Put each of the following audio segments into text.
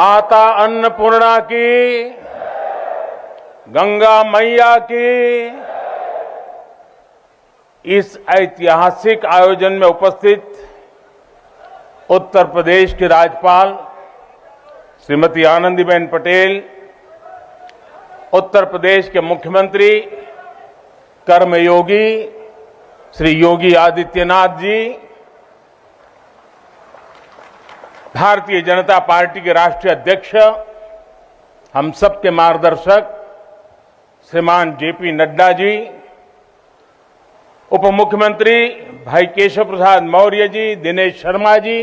माता अन्नपूर्णा की, गंगा मैया की। इस ऐतिहासिक आयोजन में उपस्थित उत्तर प्रदेश की राज्यपाल श्रीमती आनंदीबेन पटेल, उत्तर प्रदेश के मुख्यमंत्री कर्मयोगी श्री योगी आदित्यनाथ जी, भारतीय जनता पार्टी के राष्ट्रीय अध्यक्ष, हम सबके मार्गदर्शक श्रीमान जेपी नड्डा जी, उप मुख्यमंत्री भाई केशव प्रसाद मौर्य जी, दिनेश शर्मा जी,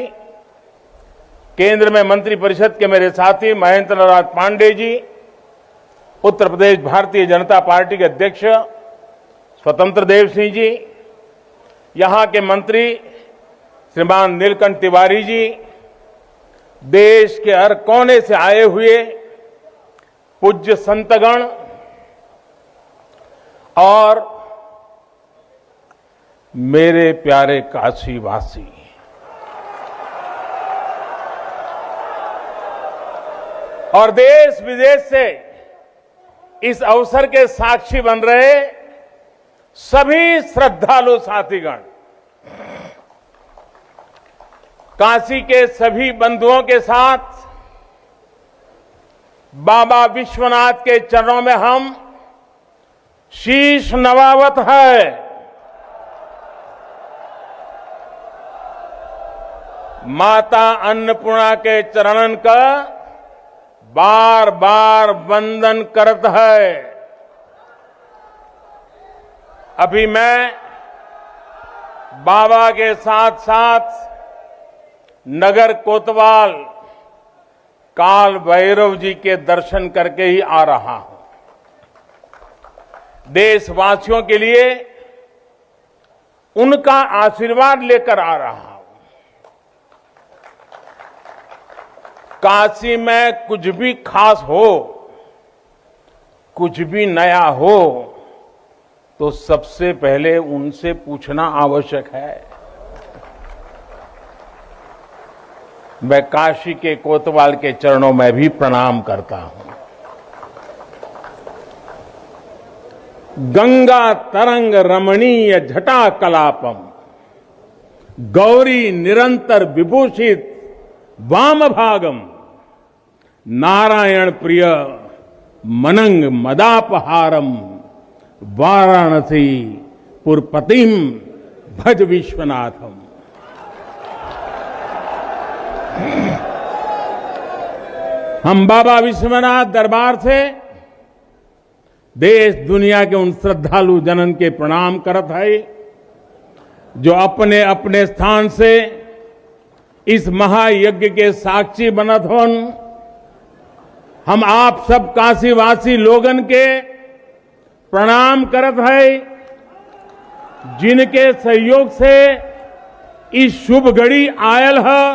केंद्र में मंत्रिपरिषद के मेरे साथी महेंद्र नाथ पांडे जी, उत्तर प्रदेश भारतीय जनता पार्टी के अध्यक्ष स्वतंत्र देव सिंह जी, यहां के मंत्री श्रीमान नीलकंठ तिवारी जी, देश के हर कोने से आए हुए पूज्य संतगण और मेरे प्यारे काशीवासी, और देश विदेश से इस अवसर के साक्षी बन रहे सभी श्रद्धालु साथीगण, काशी के सभी बंधुओं के साथ बाबा विश्वनाथ के चरणों में हम शीश नवावत है। माता अन्नपूर्णा के चरणन का बार बार वंदन करत है। अभी मैं बाबा के साथ साथ नगर कोतवाल काल भैरव जी के दर्शन करके ही आ रहा हूं। देशवासियों के लिए उनका आशीर्वाद लेकर आ रहा हूं। काशी में कुछ भी खास हो, कुछ भी नया हो, तो सबसे पहले उनसे पूछना आवश्यक है। मैं काशी के कोतवाल के चरणों में भी प्रणाम करता हूं। गंगा तरंग रमणीय जटा कलापम, गौरी निरंतर विभूषित वाम भागम, नारायण प्रिय मनंग मदापहारम, वाराणसी पुरपतिम भज विश्वनाथम। हम बाबा विश्वनाथ दरबार से देश दुनिया के उन श्रद्धालु जनन के प्रणाम करत है जो अपने अपने स्थान से इस महायज्ञ के साक्षी बनत होन। हम आप सब काशीवासी लोगन के प्रणाम करत है, जिनके सहयोग से इस शुभ घड़ी आयल है।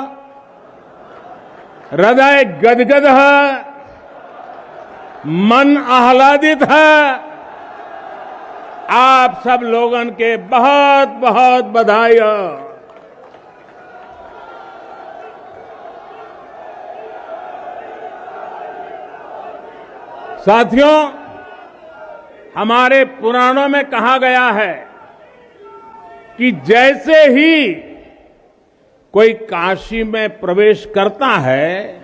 हृदय गदगद है, मन आह्लादित है। आप सब लोगन के बहुत बहुत बधाई है। साथियों, हमारे पुराणों में कहा गया है कि जैसे ही कोई काशी में प्रवेश करता है,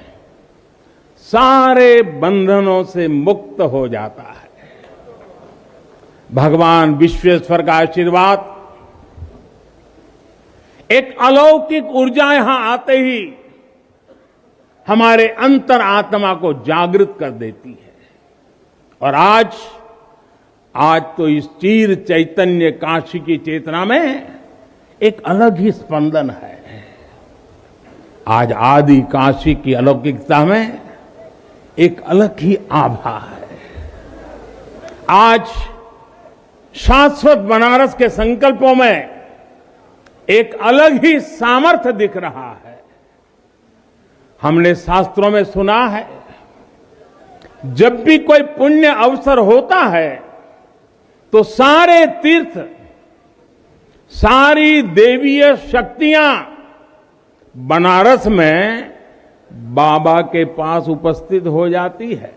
सारे बंधनों से मुक्त हो जाता है। भगवान विश्वेश्वर का आशीर्वाद, एक अलौकिक ऊर्जा यहां आते ही हमारे अंतर आत्मा को जागृत कर देती है। और आज तो इस चीर चैतन्य काशी की चेतना में एक अलग ही स्पंदन है। आज आदि काशी की अलौकिकता में एक अलग ही आभा है। आज शाश्वत बनारस के संकल्पों में एक अलग ही सामर्थ्य दिख रहा है। हमने शास्त्रों में सुना है, जब भी कोई पुण्य अवसर होता है तो सारे तीर्थ, सारी देवीय शक्तियां बनारस में बाबा के पास उपस्थित हो जाती है।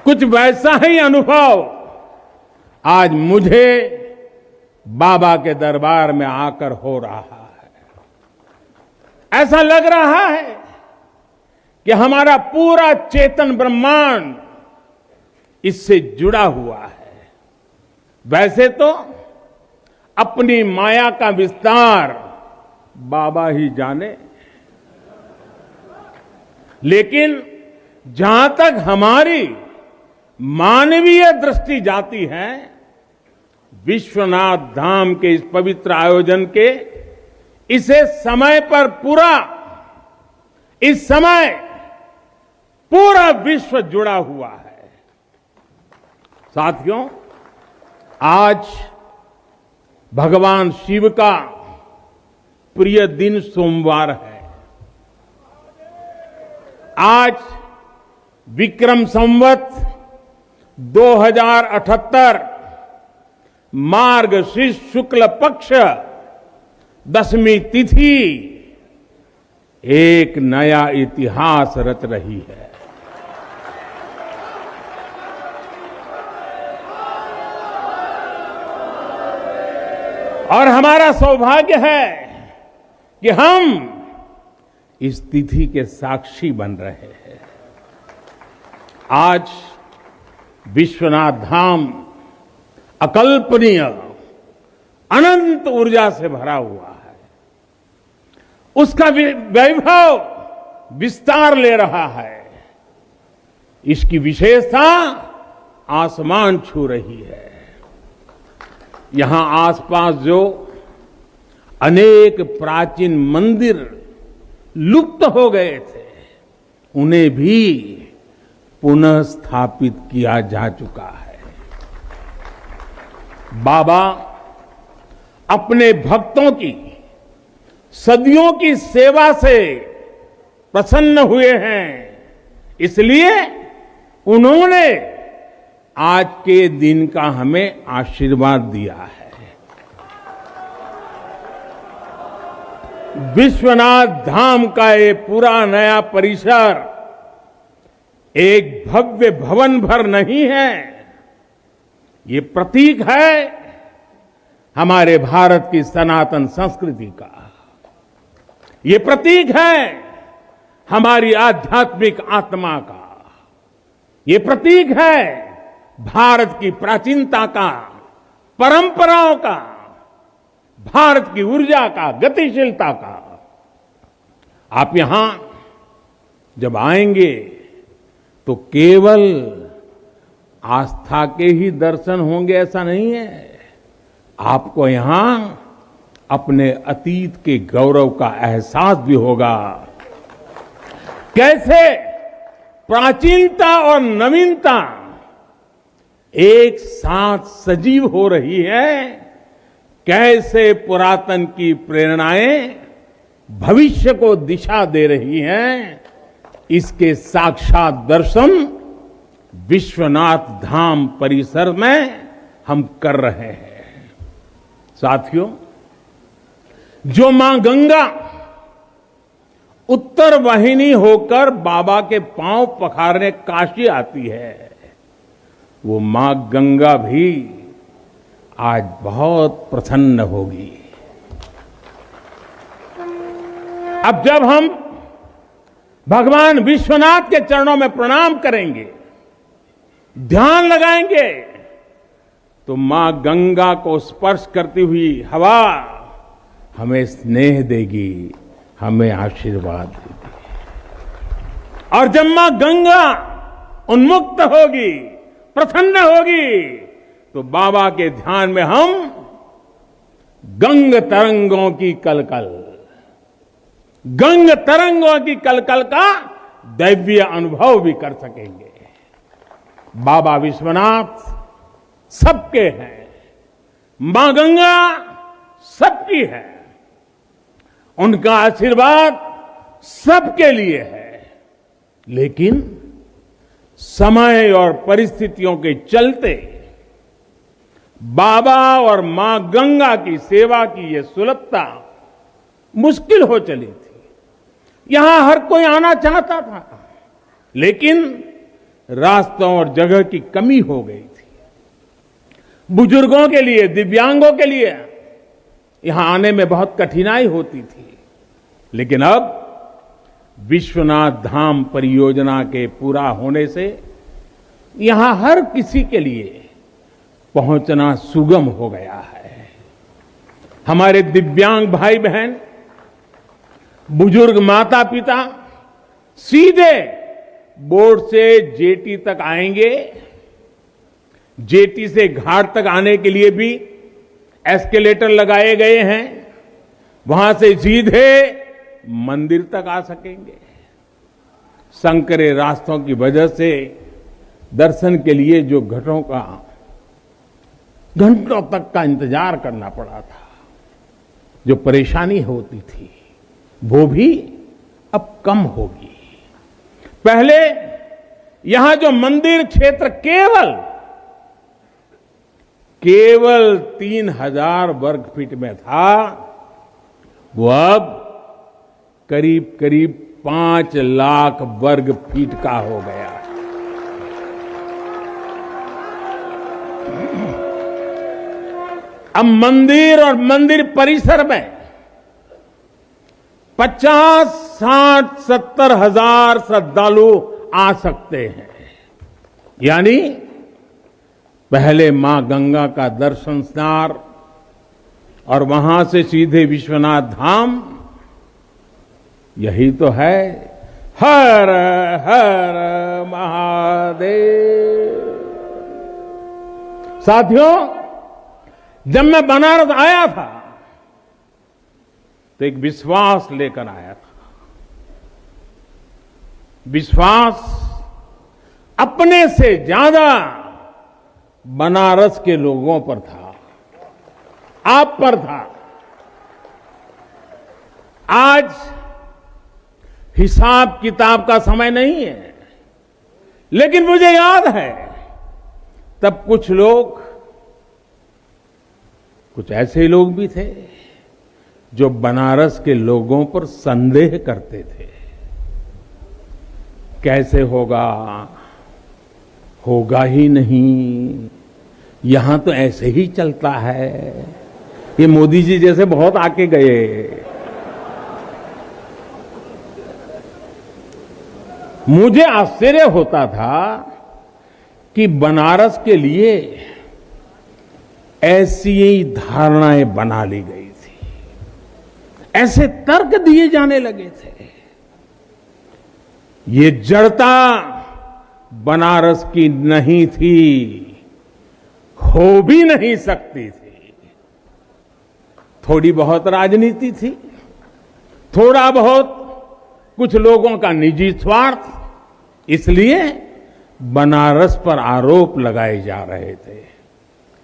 कुछ वैसा ही अनुभव आज मुझे बाबा के दरबार में आकर हो रहा है। ऐसा लग रहा है कि हमारा पूरा चेतन ब्रह्मांड इससे जुड़ा हुआ है। वैसे तो अपनी माया का विस्तार बाबा ही जाने, लेकिन जहां तक हमारी मानवीय दृष्टि जाती है, विश्वनाथ धाम के इस पवित्र आयोजन के इसे समय पर इस समय पूरा विश्व जुड़ा हुआ है। साथियों, आज भगवान शिव का प्रिय दिन सोमवार है। आज विक्रम संवत 2078 मार्गशीर्ष शुक्ल पक्ष 10वीं तिथि एक नया इतिहास रच रही है। और हमारा सौभाग्य है कि हम इस तिथि के साक्षी बन रहे हैं। आज विश्वनाथ धाम अकल्पनीय अनंत ऊर्जा से भरा हुआ है। उसका वैभव विस्तार ले रहा है। इसकी विशेषता आसमान छू रही है। यहां आसपास जो अनेक प्राचीन मंदिर लुप्त हो गए थे, उन्हें भी पुनः स्थापित किया जा चुका है। बाबा अपने भक्तों की सदियों की सेवा से प्रसन्न हुए हैं, इसलिए उन्होंने आज के दिन का हमें आशीर्वाद दिया है। विश्वनाथ धाम का ये पूरा नया परिसर एक भव्य भवन भर नहीं है। ये प्रतीक है हमारे भारत की सनातन संस्कृति का। ये प्रतीक है हमारी आध्यात्मिक आत्मा का। ये प्रतीक है भारत की प्राचीनता का, परंपराओं का, भारत की ऊर्जा का, गतिशीलता का। आप यहां जब आएंगे तो केवल आस्था के ही दर्शन होंगे ऐसा नहीं है। आपको यहां अपने अतीत के गौरव का एहसास भी होगा। कैसे प्राचीनता और नवीनता एक साथ सजीव हो रही है, कैसे पुरातन की प्रेरणाएं भविष्य को दिशा दे रही हैं, इसके साक्षात दर्शन विश्वनाथ धाम परिसर में हम कर रहे हैं। साथियों, जो मां गंगा उत्तर वाहिनी होकर बाबा के पांव पखारने काशी आती है, वो मां गंगा भी आज बहुत प्रसन्न होगी। अब जब हम भगवान विश्वनाथ के चरणों में प्रणाम करेंगे, ध्यान लगाएंगे, तो मां गंगा को स्पर्श करती हुई हवा हमें स्नेह देगी, हमें आशीर्वाद देगी। और जब मां गंगा उन्मुक्त होगी, प्रसन्न होगी, तो बाबा के ध्यान में हम गंग तरंगों की कलकल का दैवीय अनुभव भी कर सकेंगे। बाबा विश्वनाथ सबके हैं, मां गंगा सबकी है, उनका आशीर्वाद सबके लिए है। लेकिन समय और परिस्थितियों के चलते बाबा और मां गंगा की सेवा की यह सुलभता मुश्किल हो चली थी। यहां हर कोई आना चाहता था, लेकिन रास्तों और जगह की कमी हो गई थी। बुजुर्गों के लिए, दिव्यांगों के लिए यहां आने में बहुत कठिनाई होती थी। लेकिन अब विश्वनाथ धाम परियोजना के पूरा होने से यहां हर किसी के लिए पहुंचना सुगम हो गया है। हमारे दिव्यांग भाई बहन, बुजुर्ग माता पिता सीधे बोर्ड से जेटी तक आएंगे। जेटी से घाट तक आने के लिए भी एस्केलेटर लगाए गए हैं। वहां से सीधे मंदिर तक आ सकेंगे। संकरे रास्तों की वजह से दर्शन के लिए जो घंटों तक का इंतजार करना पड़ा था, जो परेशानी होती थी, वो भी अब कम होगी। पहले यहां जो मंदिर क्षेत्र केवल 3000 वर्ग फीट में था, वो अब करीब करीब 5 लाख वर्ग फीट का हो गया। अब मंदिर और मंदिर परिसर में 50, 60, 70 हजार श्रद्धालु आ सकते हैं। यानी पहले मां गंगा का दर्शन स्नान और वहां से सीधे विश्वनाथ धाम, यही तो है हर हर महादेव। साथियों, जब मैं बनारस आया था तो एक विश्वास लेकर आया था। विश्वास अपने से ज्यादा बनारस के लोगों पर था, आप पर था। आज हिसाब किताब का समय नहीं है, लेकिन मुझे याद है तब कुछ ऐसे लोग भी थे जो बनारस के लोगों पर संदेह करते थे। कैसे होगा ही नहीं, यहां तो ऐसे ही चलता है। ये मोदी जी जैसे बहुत आके गए। मुझे आश्चर्य होता था कि बनारस के लिए ऐसी ही धारणाएं बना ली गई थी, ऐसे तर्क दिए जाने लगे थे। ये जड़ता बनारस की नहीं थी, हो भी नहीं सकती थी। थोड़ी बहुत राजनीति थी, थोड़ा बहुत कुछ लोगों का निजी स्वार्थ, इसलिए बनारस पर आरोप लगाए जा रहे थे।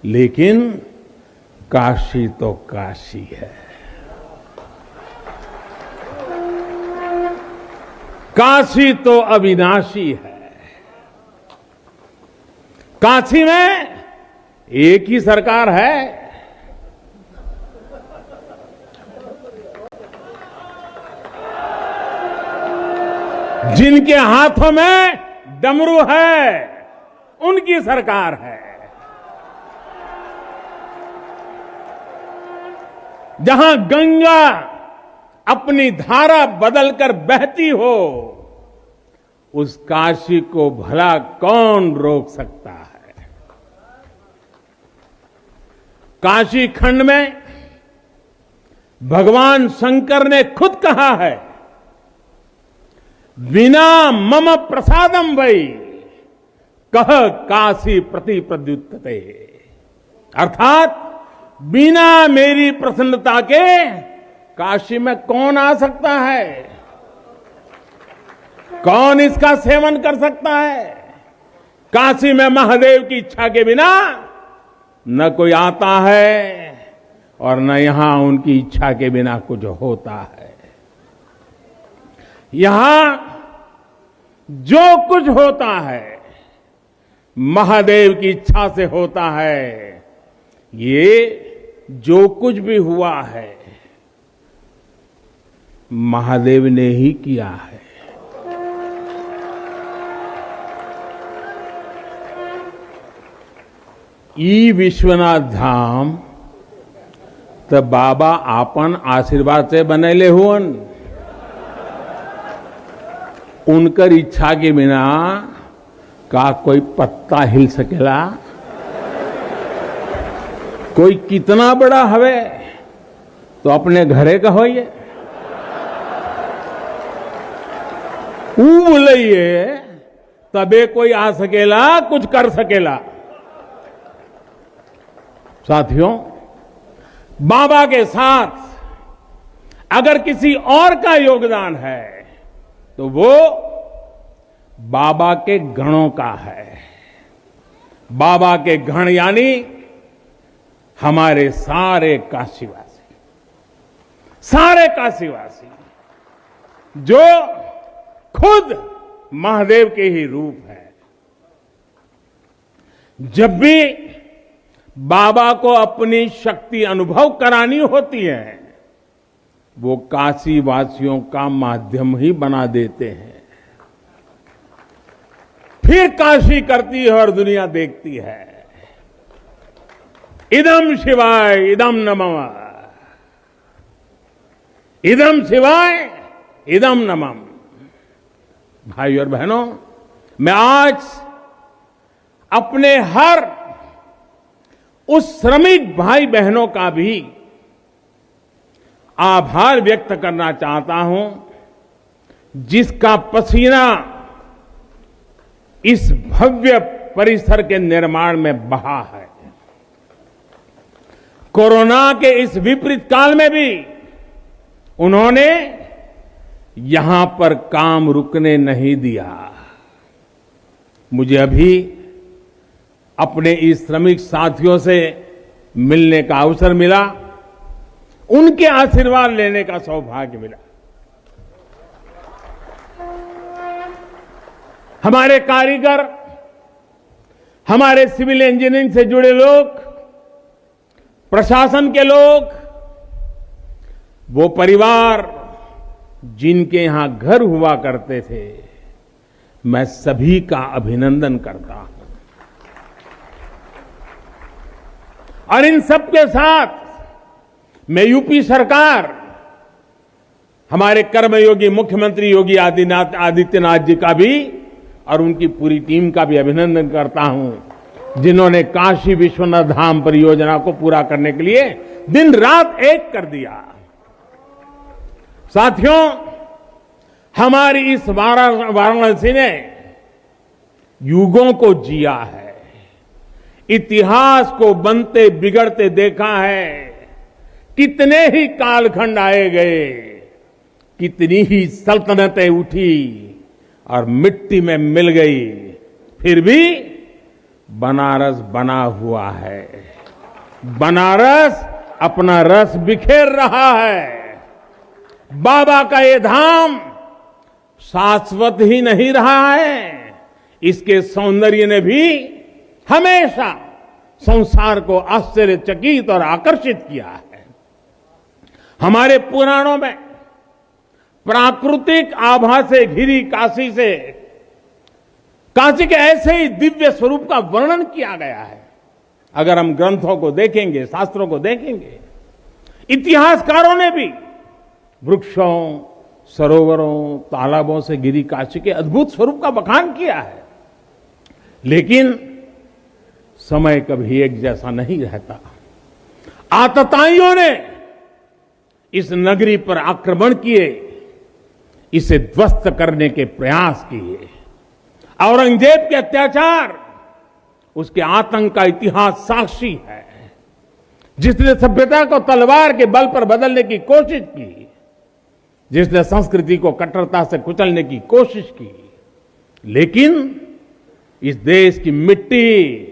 लेकिन काशी तो काशी है, काशी तो अविनाशी है। काशी में एक ही सरकार है। जिनके हाथों में डमरू है, उनकी सरकार है। जहां गंगा अपनी धारा बदलकर बहती हो, उस काशी को भला कौन रोक सकता है। काशी खंड में भगवान शंकर ने खुद कहा है, विना मम प्रसादम वै कह काशी प्रति प्रद्युत्ते। अर्थात बिना मेरी प्रसन्नता के काशी में कौन आ सकता है, कौन इसका सेवन कर सकता है। काशी में महादेव की इच्छा के बिना न कोई आता है और न यहां उनकी इच्छा के बिना कुछ होता है। यहां जो कुछ होता है महादेव की इच्छा से होता है। ये जो कुछ भी हुआ है, महादेव ने ही किया है। ई विश्वनाथ धाम तो बाबा आपन आशीर्वाद से बनेले हुअन। उनकर इच्छा के बिना का कोई पत्ता हिल सकेला? कोई कितना बड़ा हवे तो अपने घरे का होइए, बोलिए तबे कोई आ सकेला, कुछ कर सकेला। साथियों, बाबा के साथ अगर किसी और का योगदान है तो वो बाबा के गणों का है। बाबा के गण यानी हमारे सारे काशीवासी जो खुद महादेव के ही रूप है। जब भी बाबा को अपनी शक्ति अनुभव करानी होती है, वो काशी वासियों का माध्यम ही बना देते हैं। फिर काशी करती है और दुनिया देखती है। इदम शिवाय इदम नमः, इदम शिवाय इदम नमः। भाई और बहनों, मैं आज अपने हर उस श्रमिक भाई बहनों का भी आभार व्यक्त करना चाहता हूं जिसका पसीना इस भव्य परिसर के निर्माण में बहा है। कोरोना के इस विपरीत काल में भी उन्होंने यहां पर काम रुकने नहीं दिया। मुझे अभी अपने इस श्रमिक साथियों से मिलने का अवसर मिला, उनके आशीर्वाद लेने का सौभाग्य मिला। हमारे कारीगर, हमारे सिविल इंजीनियरिंग से जुड़े लोग, प्रशासन के लोग, वो परिवार जिनके यहां घर हुआ करते थे, मैं सभी का अभिनंदन करता हूं। और इन सबके साथ मैं यूपी सरकार, हमारे कर्मयोगी मुख्यमंत्री योगी आदित्यनाथ जी का भी और उनकी पूरी टीम का भी अभिनंदन करता हूं, जिन्होंने काशी विश्वनाथ धाम परियोजना को पूरा करने के लिए दिन रात एक कर दिया। साथियों, हमारी इस वाराणसी ने युगों को जिया है, इतिहास को बनते बिगड़ते देखा है। कितने ही कालखंड आए गए, कितनी ही सल्तनतें उठी और मिट्टी में मिल गई, फिर भी बनारस बना हुआ है। बनारस अपना रस बिखेर रहा है। बाबा का ये धाम शाश्वत ही नहीं रहा है, इसके सौंदर्य ने भी हमेशा संसार को आश्चर्यचकित और आकर्षित किया है। हमारे पुराणों में प्राकृतिक आभा से घिरी काशी के ऐसे ही दिव्य स्वरूप का वर्णन किया गया है। अगर हम ग्रंथों को देखेंगे, शास्त्रों को देखेंगे, इतिहासकारों ने भी वृक्षों, सरोवरों, तालाबों से घिरी काशी के अद्भुत स्वरूप का बखान किया है। लेकिन समय कभी एक जैसा नहीं रहता। आतताइयों ने इस नगरी पर आक्रमण किए, इसे ध्वस्त करने के प्रयास किए। औरंगजेब के अत्याचार, उसके आतंक का इतिहास साक्षी है, जिसने सभ्यता को तलवार के बल पर बदलने की कोशिश की, जिसने संस्कृति को कट्टरता से कुचलने की कोशिश की। लेकिन इस देश की मिट्टी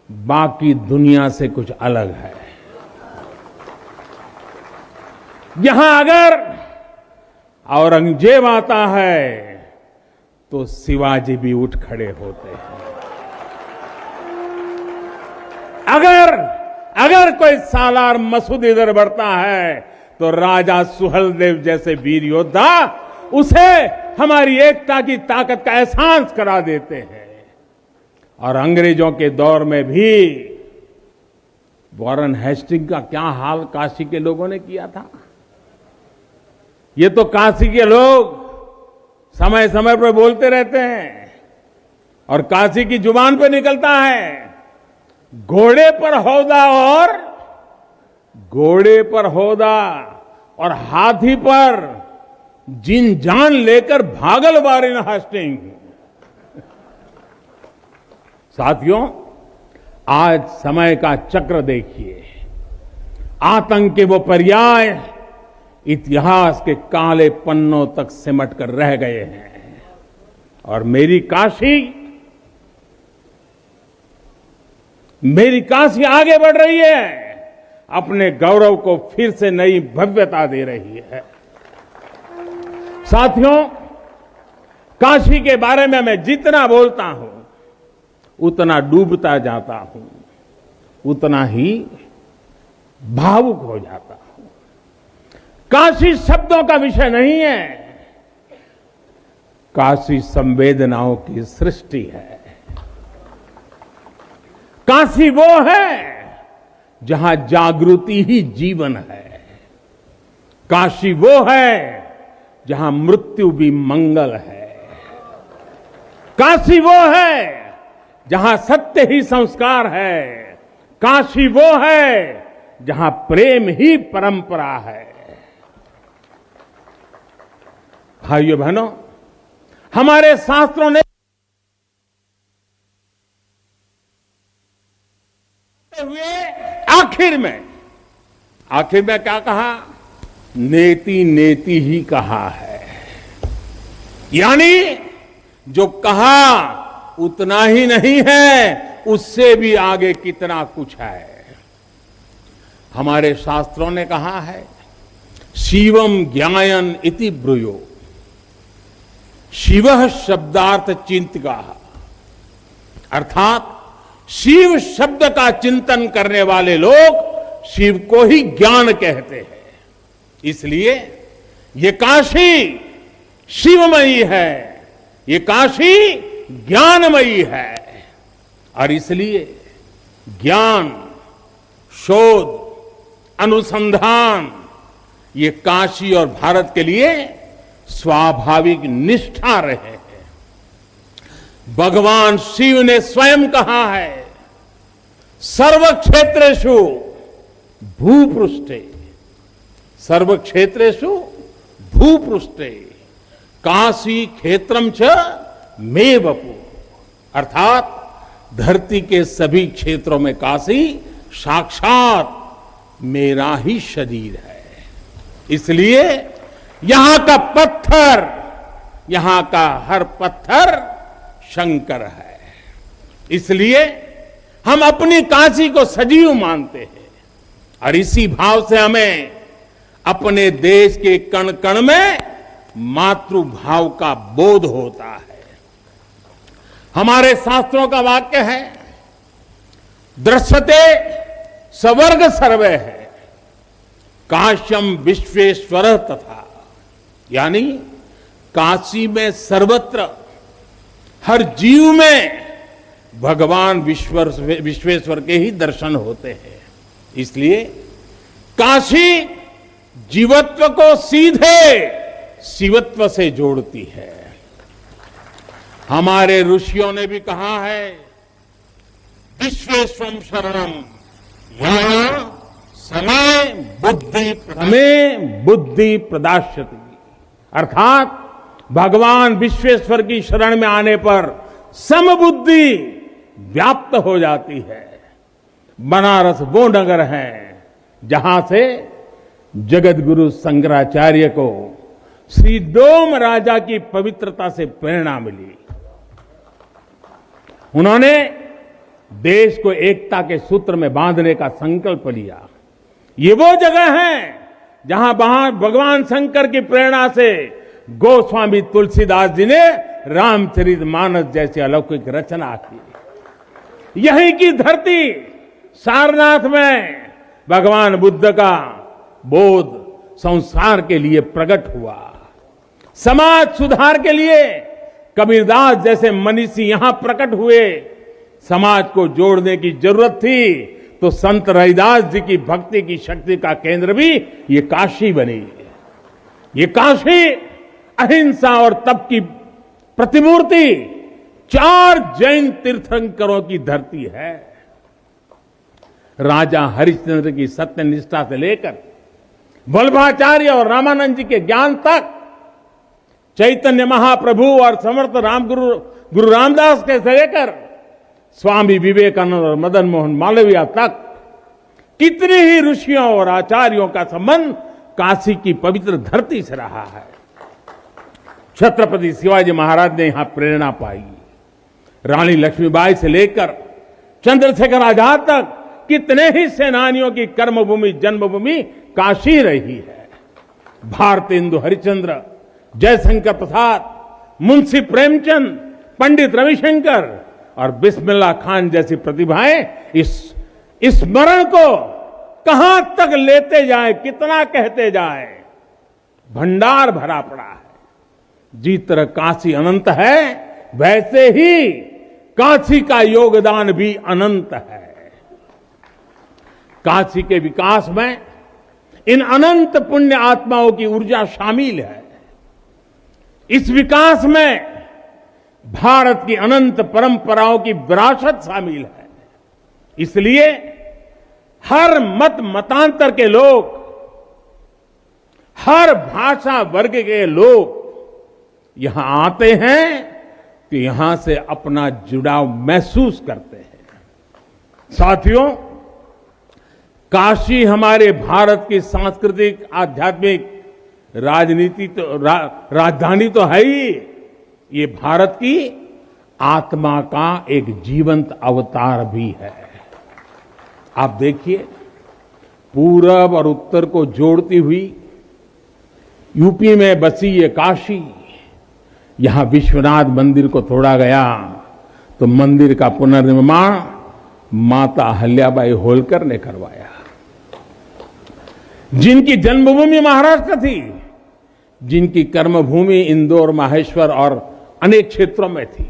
बाकी दुनिया से कुछ अलग है। यहां अगर औरंगजेब आता है तो शिवाजी भी उठ खड़े होते हैं। अगर कोई सालार मसूद इधर बढ़ता है तो राजा सुहेलदेव जैसे वीर योद्धा उसे हमारी एकता की ताकत का एहसास करा देते हैं। और अंग्रेजों के दौर में भी वॉरेन हेस्टिंग का क्या हाल काशी के लोगों ने किया था। ये तो काशी के लोग समय समय पर बोलते रहते हैं और काशी की जुबान पे निकलता है, घोड़े पर हौदा और हाथी पर जिन जान लेकर भागल वॉरेन हेस्टिंग। साथियों, आज समय का चक्र देखिए, आतंक के वो पर्याय इतिहास के काले पन्नों तक सिमट कर रह गए हैं और मेरी काशी आगे बढ़ रही है, अपने गौरव को फिर से नई भव्यता दे रही है। साथियों, काशी के बारे में मैं जितना बोलता हूं उतना डूबता जाता हूं, उतना ही भावुक हो जाता हूं। काशी शब्दों का विषय नहीं है, काशी संवेदनाओं की सृष्टि है। काशी वो है जहां जागृति ही जीवन है। काशी वो है जहां मृत्यु भी मंगल है। काशी वो है जहां सत्य ही संस्कार है। काशी वो है जहां प्रेम ही परंपरा है। भाइयों बहनों, हमारे शास्त्रों ने हुए आखिर में क्या कहा? नेति नेति ही कहा है। यानी जो कहा उतना ही नहीं है, उससे भी आगे कितना कुछ है। हमारे शास्त्रों ने कहा है, शिवम ज्ञायन इति ब्रूयो, शिवः शब्दार्थ चिंतका, अर्थात शिव शब्द का चिंतन करने वाले लोग शिव को ही ज्ञान कहते हैं। इसलिए ये काशी शिवमयी है, ये काशी ज्ञानमयी है। और इसलिए ज्ञान, शोध, अनुसंधान ये काशी और भारत के लिए स्वाभाविक निष्ठा रहे हैं। भगवान शिव ने स्वयं कहा है, सर्व क्षेत्रेषु भूपृष्ठे, सर्व क्षेत्रेषु भूपृष्ठे काशी क्षेत्रम च मे वपु, अर्थात धरती के सभी क्षेत्रों में काशी साक्षात मेरा ही शरीर है। इसलिए यहां का पत्थर, यहां का हर पत्थर शंकर है। इसलिए हम अपनी काशी को सजीव मानते हैं और इसी भाव से हमें अपने देश के कण कण में मातृभाव का बोध होता है। हमारे शास्त्रों का वाक्य है, दृश्यते स्वर्ग सर्वे है, काश्यम विश्वेश्वर तथा, यानी काशी में सर्वत्र हर जीव में भगवान विश्वेश्वर के ही दर्शन होते हैं। इसलिए काशी जीवत्व को सीधे शिवत्व से जोड़ती है। हमारे ऋषियों ने भी कहा है, विश्वेश्वरम शरणम यहाँ समय बुद्धि प्रदास्यति, अर्थात भगवान विश्वेश्वर की शरण में आने पर समबुद्धि व्याप्त हो जाती है। बनारस वो नगर है जहां से जगत गुरु शंकराचार्य को श्री डोम राजा की पवित्रता से प्रेरणा मिली। उन्होंने देश को एकता के सूत्र में बांधने का संकल्प लिया। ये वो जगह है जहां भगवान शंकर की प्रेरणा से गोस्वामी तुलसीदास जी ने रामचरितमानस जैसी अलौकिक रचना की। यहीं की धरती सारनाथ में भगवान बुद्ध का बोध संसार के लिए प्रकट हुआ। समाज सुधार के लिए कबीरदास जैसे मनीषी यहां प्रकट हुए। समाज को जोड़ने की जरूरत थी तो संत रविदास जी की भक्ति की शक्ति का केंद्र भी ये काशी बनी। ये काशी अहिंसा और तप की प्रतिमूर्ति 4 जैन तीर्थंकरों की धरती है। राजा हरिश्चंद्र की सत्यनिष्ठा से लेकर वल्लभाचार्य और रामानंद जी के ज्ञान तक, चैतन्य महाप्रभु और समर्थ गुरु रामदास के से लेकर स्वामी विवेकानंद और मदन मोहन मालवीय तक कितने ही ऋषियों और आचार्यों का संबंध काशी की पवित्र धरती से रहा है। छत्रपति शिवाजी महाराज ने यहां प्रेरणा पाई। रानी लक्ष्मीबाई से लेकर चंद्रशेखर आजाद तक कितने ही सेनानियों की कर्मभूमि जन्मभूमि काशी रही है। भारतेंदु हरिश्चंद्र, जयशंकर प्रसाद, मुंशी प्रेमचंद, पंडित रविशंकर और बिस्मिल्लाह खान जैसी प्रतिभाएं इस स्मरण को कहां तक लेते जाए, कितना कहते जाए, भंडार भरा पड़ा है। जिस तरह काशी अनंत है वैसे ही काशी का योगदान भी अनंत है। काशी के विकास में इन अनंत पुण्य आत्माओं की ऊर्जा शामिल है। इस विकास में भारत की अनंत परंपराओं की विरासत शामिल है। इसलिए हर मत मतांतर के लोग, हर भाषा वर्ग के लोग यहां आते हैं कि यहां से अपना जुड़ाव महसूस करते हैं। साथियों, काशी हमारे भारत की सांस्कृतिक, आध्यात्मिक, राजधानी तो है ही, ये भारत की आत्मा का एक जीवंत अवतार भी है। आप देखिए, पूरब और उत्तर को जोड़ती हुई यूपी में बसी ये काशी, यहां विश्वनाथ मंदिर को तोड़ा गया तो मंदिर का पुनर्निर्माण माता अहल्याबाई होलकर ने करवाया। जिनकी जन्मभूमि महाराष्ट्र थी, जिनकी कर्मभूमि इंदौर, माहेश्वर और अनेक क्षेत्रों में थी,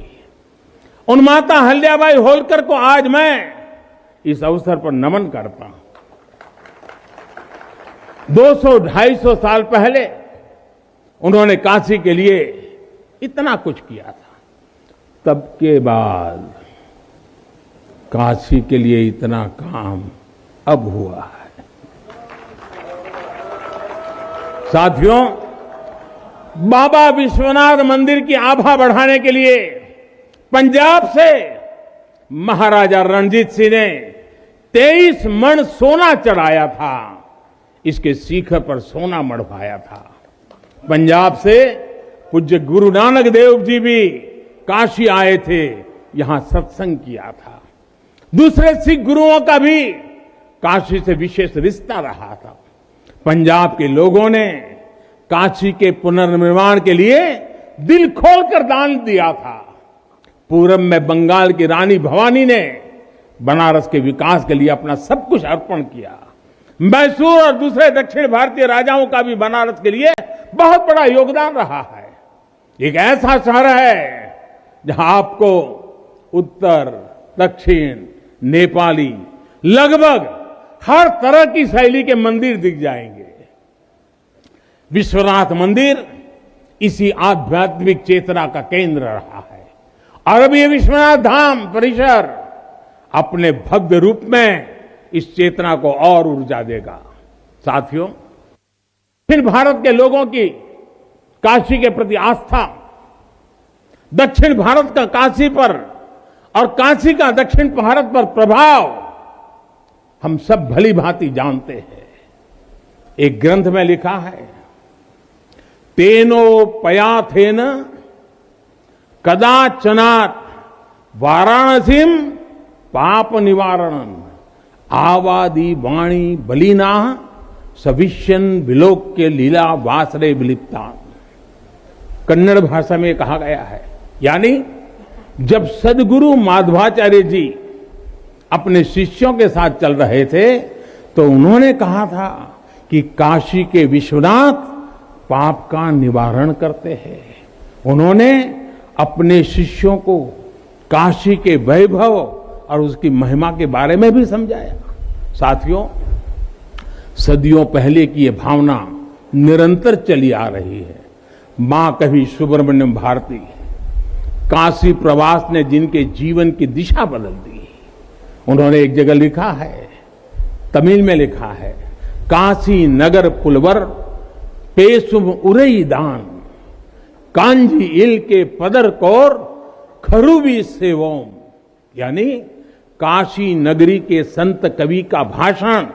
उन माता अहल्याबाई होलकर को आज मैं इस अवसर पर नमन करता हूं। 200-250 साल पहले उन्होंने काशी के लिए इतना कुछ किया था, तब के बाद काशी के लिए इतना काम अब हुआ है। साथियों, बाबा विश्वनाथ मंदिर की आभा बढ़ाने के लिए पंजाब से महाराजा रणजीत सिंह ने 23 मण सोना चढ़ाया था। इसके शिखर पर सोना मढ़वाया था। पंजाब से पूज्य गुरु नानक देव जी भी काशी आए थे, यहां सत्संग किया था। दूसरे सिख गुरुओं का भी काशी से विशेष रिश्ता रहा था। पंजाब के लोगों ने काशी के पुनर्निर्माण के लिए दिल खोलकर दान दिया था। पूरब में बंगाल की रानी भवानी ने बनारस के विकास के लिए अपना सब कुछ अर्पण किया। मैसूर और दूसरे दक्षिण भारतीय राजाओं का भी बनारस के लिए बहुत बड़ा योगदान रहा है। एक ऐसा शहर है जहां आपको उत्तर, दक्षिण, नेपाली, लगभग हर तरह की शैली के मंदिर दिख जाएंगे। विश्वनाथ मंदिर इसी आध्यात्मिक चेतना का केंद्र रहा है और अब ये विश्वनाथ धाम परिसर अपने भव्य रूप में इस चेतना को और ऊर्जा देगा। साथियों, फिर भारत के लोगों की काशी के प्रति आस्था, दक्षिण भारत का काशी पर और काशी का दक्षिण भारत पर प्रभाव हम सब भली भांति जानते हैं। एक ग्रंथ में लिखा है, तेनो पयाथेन कदाचनात् वाराणसीम पाप निवारणम आवादी वाणी बलिना सविष्यन विलोक्य लीला वासरे विलिप्ता। कन्नड़ भाषा में कहा गया है, यानी जब सदगुरु माधवाचार्य जी अपने शिष्यों के साथ चल रहे थे तो उन्होंने कहा था कि काशी के विश्वनाथ पाप का निवारण करते हैं। उन्होंने अपने शिष्यों को काशी के वैभव और उसकी महिमा के बारे में भी समझाया। साथियों, सदियों पहले की ये भावना निरंतर चली आ रही है। मां कवि सुब्रमण्यम भारती काशी प्रवास ने जिनके जीवन की दिशा बदल दी, उन्होंने एक जगह लिखा है, तमिल में लिखा है, काशी नगर पुलवर पेसुम उरई दान कांजी इल के पदर कौर खरूबी सेवोम, यानी काशी नगरी के संत कवि का भाषण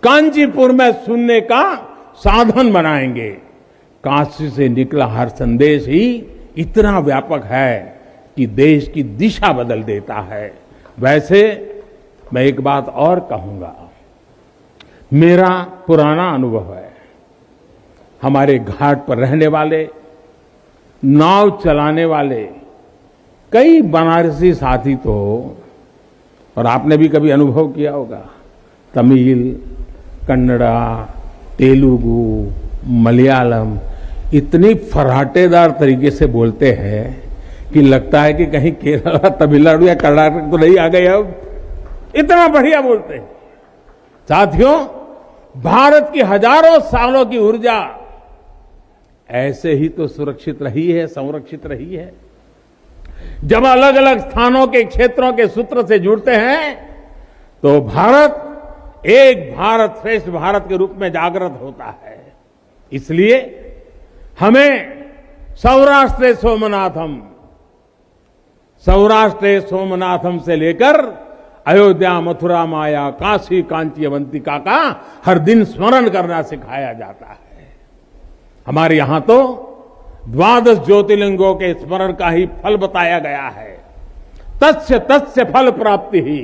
कांचीपुर में सुनने का साधन बनाएंगे। काशी से निकला हर संदेश ही इतना व्यापक है कि देश की दिशा बदल देता है। वैसे मैं एक बात और कहूंगा, मेरा पुराना अनुभव है, हमारे घाट पर रहने वाले, नाव चलाने वाले कई बनारसी साथी तो, और आपने भी कभी अनुभव किया होगा, तमिल, कन्नड़ा, तेलुगु, मलयालम इतनी फर्राटेदार तरीके से बोलते हैं कि लगता है कि कहीं केरला, तमिलनाडु या कर्नाटक तो नहीं आ गए। अब इतना बढ़िया बोलते हैं। साथियों, भारत की हजारों सालों की ऊर्जा ऐसे ही तो सुरक्षित रही है, संरक्षित रही है। जब अलग अलग स्थानों के क्षेत्रों के सूत्र से जुड़ते हैं तो भारत एक भारत श्रेष्ठ भारत के रूप में जागृत होता है। इसलिए हमें सौराष्ट्र सोमनाथम से लेकर अयोध्या, मथुरा, माया, काशी, कांची, अवंतिका का हर दिन स्मरण करना सिखाया जाता है। हमारे यहां तो 12 ज्योतिर्लिंगों के स्मरण का ही फल बताया गया है। तस्य तस्य फल प्राप्ति ही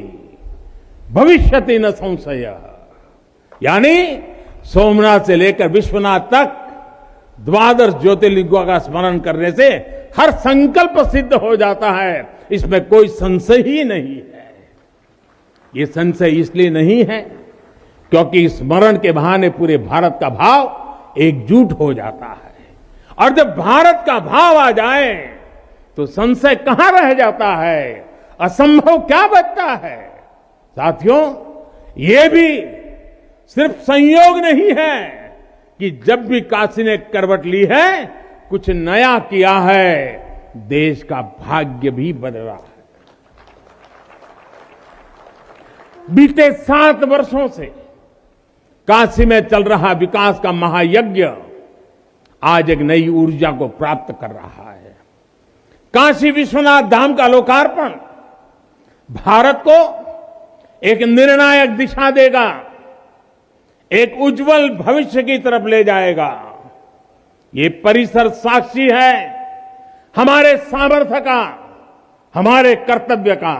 भविष्यति न संशय, यानी सोमनाथ से लेकर विश्वनाथ तक 12 ज्योतिर्लिंगों का स्मरण करने से हर संकल्प सिद्ध हो जाता है, इसमें कोई संशय ही नहीं है। ये संशय इसलिए नहीं है क्योंकि स्मरण के बहाने पूरे भारत का भाव एकजुट हो जाता है, और जब भारत का भाव आ जाए तो संशय कहां रह जाता है, असंभव क्या बचता है। साथियों, ये भी सिर्फ संयोग नहीं है कि जब भी काशी ने करवट ली है, कुछ नया किया है, देश का भाग्य भी बदला है। बीते 7 वर्षों से काशी में चल रहा विकास का महायज्ञ आज एक नई ऊर्जा को प्राप्त कर रहा है। काशी विश्वनाथ धाम का लोकार्पण भारत को एक निर्णायक दिशा देगा, एक उज्जवल भविष्य की तरफ ले जाएगा। ये परिसर साक्षी है हमारे सामर्थ्य का, हमारे कर्तव्य का।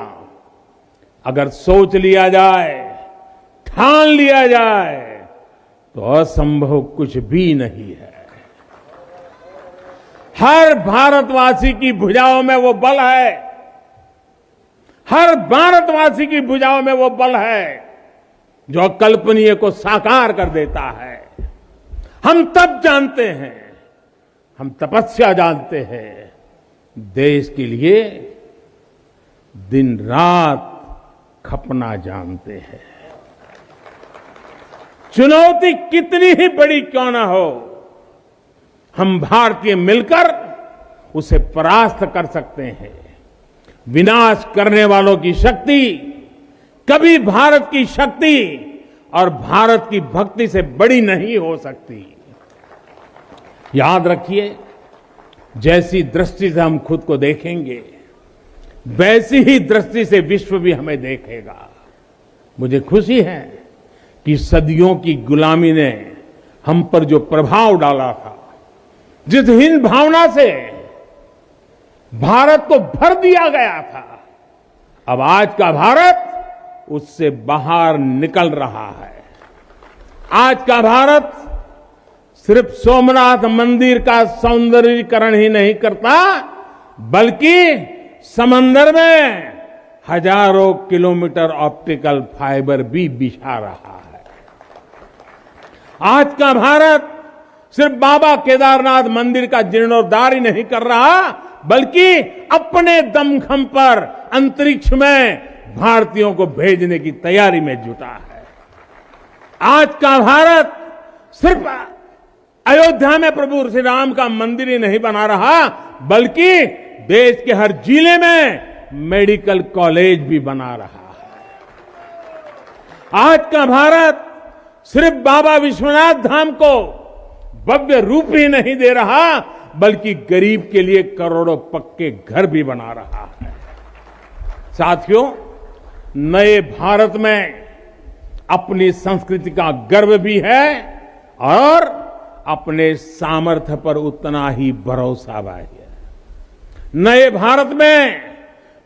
अगर सोच लिया जाए, ठान लिया जाए, तो असंभव कुछ भी नहीं है। हर भारतवासी की भुजाओं में वो बल है, हर भारतवासी की भुजाओं में वो बल है जो अकल्पनीय को साकार कर देता है। हम तप जानते हैं, हम तपस्या जानते हैं, देश के लिए दिन रात खपना जानते हैं। चुनौती कितनी ही बड़ी क्यों ना हो, हम भारतीय मिलकर उसे परास्त कर सकते हैं। विनाश करने वालों की शक्ति कभी भारत की शक्ति और भारत की भक्ति से बड़ी नहीं हो सकती। याद रखिए, जैसी दृष्टि से हम खुद को देखेंगे, वैसी ही दृष्टि से विश्व भी हमें देखेगा। मुझे खुशी है कि सदियों की गुलामी ने हम पर जो प्रभाव डाला था, जिस हीन भावना से भारत को भर दिया गया था, अब आज का भारत उससे बाहर निकल रहा है। आज का भारत सिर्फ सोमनाथ मंदिर का सौंदर्यीकरण ही नहीं करता, बल्कि समंदर में हजारों किलोमीटर ऑप्टिकल फाइबर भी बिछा रहा है। आज का भारत सिर्फ बाबा केदारनाथ मंदिर का जीर्णोद्धार ही नहीं कर रहा, बल्कि अपने दमखम पर अंतरिक्ष में भारतीयों को भेजने की तैयारी में जुटा है। आज का भारत सिर्फ अयोध्या में प्रभु श्री राम का मंदिर ही नहीं बना रहा, बल्कि देश के हर जिले में मेडिकल कॉलेज भी बना रहा है। आज का भारत सिर्फ बाबा विश्वनाथ धाम को भव्य रूप ही नहीं दे रहा, बल्कि गरीब के लिए करोड़ों पक्के घर भी बना रहा है। साथियों, नए भारत में अपनी संस्कृति का गर्व भी है और अपने सामर्थ्य पर उतना ही भरोसा भी है। नए भारत में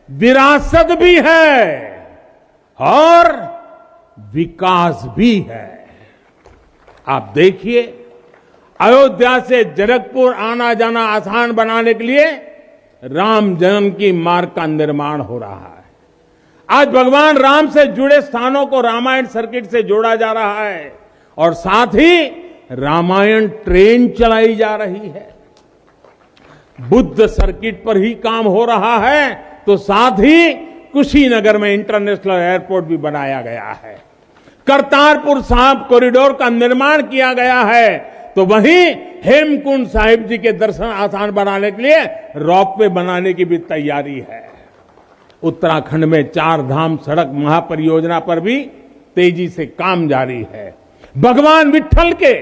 विरासत भी है और विकास भी है। आप देखिए, अयोध्या से जनकपुर आना जाना आसान बनाने के लिए राम जन्म की मार्ग का निर्माण हो रहा है। आज भगवान राम से जुड़े स्थानों को रामायण सर्किट से जोड़ा जा रहा है और साथ ही रामायण ट्रेन चलाई जा रही है। बुद्ध सर्किट पर ही काम हो रहा है, तो साथ ही कुशीनगर में इंटरनेशनल एयरपोर्ट भी बनाया गया है। करतारपुर साहिब कॉरिडोर का निर्माण किया गया है, तो वहीं हेमकुंड साहिब जी के दर्शन आसान बनाने के लिए रोपवे बनाने की भी तैयारी है। उत्तराखंड में 4 धाम सड़क महापरियोजना पर भी तेजी से काम जारी है। भगवान विट्ठल के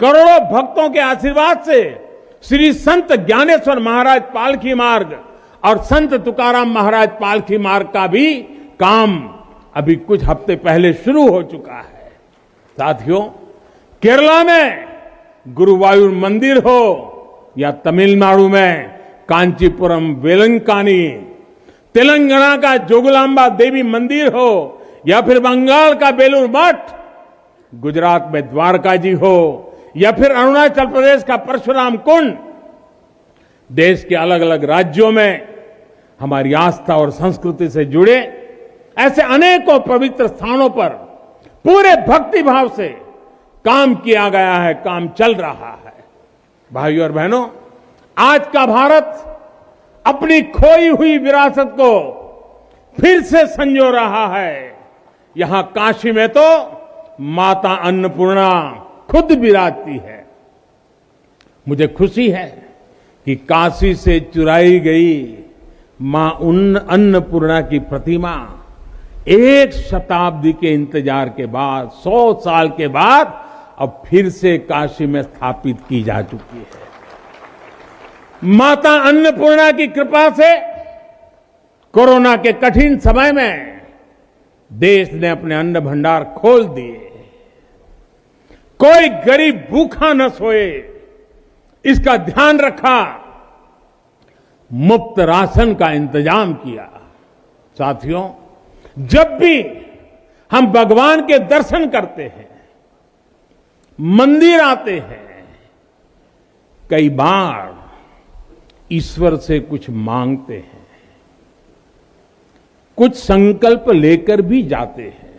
करोड़ों भक्तों के आशीर्वाद से श्री संत ज्ञानेश्वर महाराज पालकी मार्ग और संत तुकाराम महाराज पालकी मार्ग का भी काम अभी कुछ हफ्ते पहले शुरू हो चुका है। साथियों, केरला में गुरुवायूर मंदिर हो या तमिलनाडु में कांचीपुरम वेलंकानी, तेलंगाना का जोगलांबा देवी मंदिर हो या फिर बंगाल का बेलूर मठ, गुजरात में द्वारका जी हो या फिर अरुणाचल प्रदेश का परशुराम कुंड, देश के अलग अलग राज्यों में हमारी आस्था और संस्कृति से जुड़े ऐसे अनेकों पवित्र स्थानों पर पूरे भक्ति भाव से काम किया गया है, काम चल रहा है। भाइयों और बहनों, आज का भारत अपनी खोई हुई विरासत को फिर से संजो रहा है। यहां काशी में तो माता अन्नपूर्णा खुद विराजती है। मुझे खुशी है कि काशी से चुराई गई मां अन्नपूर्णा की प्रतिमा 1 शताब्दी के इंतजार के बाद, 100 साल के बाद अब फिर से काशी में स्थापित की जा चुकी है। माता अन्नपूर्णा की कृपा से कोरोना के कठिन समय में देश ने अपने अन्न भंडार खोल दिए। कोई गरीब भूखा न सोए, इसका ध्यान रखा। मुफ्त राशन का इंतजाम किया। साथियों, जब भी हम भगवान के दर्शन करते हैं, मंदिर आते हैं, कई बार ईश्वर से कुछ मांगते हैं, कुछ संकल्प लेकर भी जाते हैं।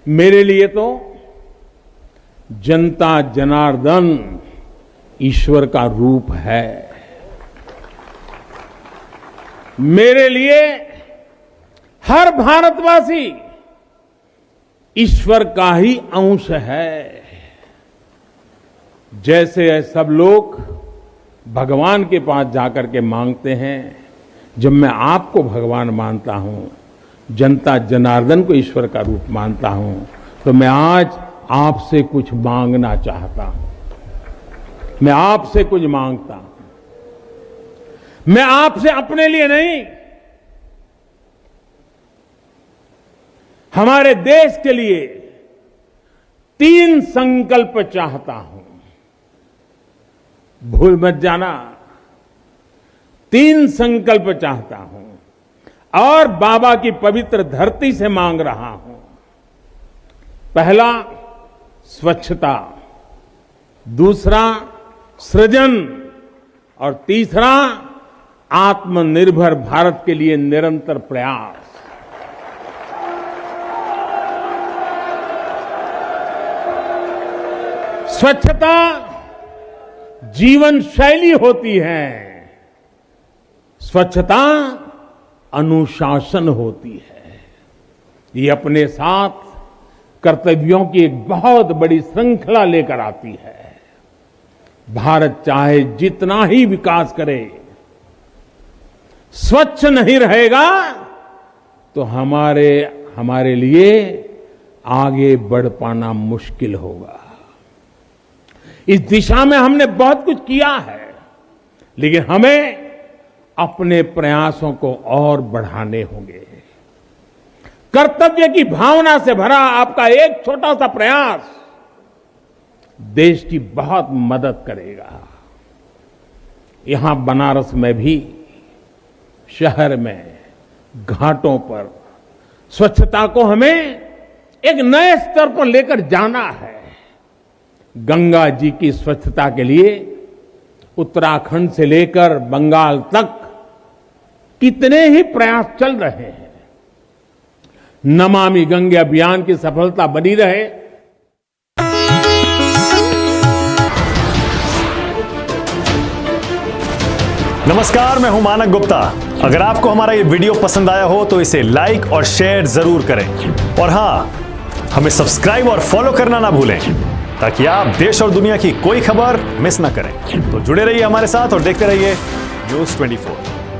मेरे लिए तो जनता जनार्दन ईश्वर का रूप है। मेरे लिए हर भारतवासी ईश्वर का ही अंश है। जैसे सब लोग भगवान के पास जाकर के मांगते हैं, जब मैं आपको भगवान मानता हूं, जनता जनार्दन को ईश्वर का रूप मानता हूं, तो मैं आज आपसे कुछ मांगना चाहता हूं। मैं आपसे कुछ मांगता हूं। मैं आपसे अपने लिए नहीं, हमारे देश के लिए 3 संकल्प चाहता हूं। भूल मत जाना, 3 संकल्प चाहता हूं और बाबा की पवित्र धरती से मांग रहा हूं। पहला, स्वच्छता। दूसरा, सृजन। और तीसरा, आत्मनिर्भर भारत के लिए निरंतर प्रयास। स्वच्छता जीवन शैली होती है, स्वच्छता अनुशासन होती है। ये अपने साथ कर्तव्यों की एक बहुत बड़ी श्रृंखला लेकर आती है। भारत चाहे जितना ही विकास करे, स्वच्छ नहीं रहेगा तो हमारे लिए आगे बढ़ पाना मुश्किल होगा। इस दिशा में हमने बहुत कुछ किया है, लेकिन हमें अपने प्रयासों को और बढ़ाने होंगे। कर्तव्य की भावना से भरा आपका एक छोटा सा प्रयास देश की बहुत मदद करेगा। यहां बनारस में भी, शहर में, घाटों पर स्वच्छता को हमें एक नए स्तर पर लेकर जाना है। गंगा जी की स्वच्छता के लिए उत्तराखंड से लेकर बंगाल तक कितने ही प्रयास चल रहे हैं। नमामि गंगे अभियान की सफलता बनी रहे। नमस्कार, मैं हूं मानक गुप्ता। अगर आपको हमारा ये वीडियो पसंद आया हो तो इसे लाइक और शेयर जरूर करें, और हां, हमें सब्सक्राइब और फॉलो करना ना भूलें ताकि आप देश और दुनिया की कोई खबर मिस ना करें। तो जुड़े रहिए हमारे साथ और देखते रहिए न्यूज़ 24।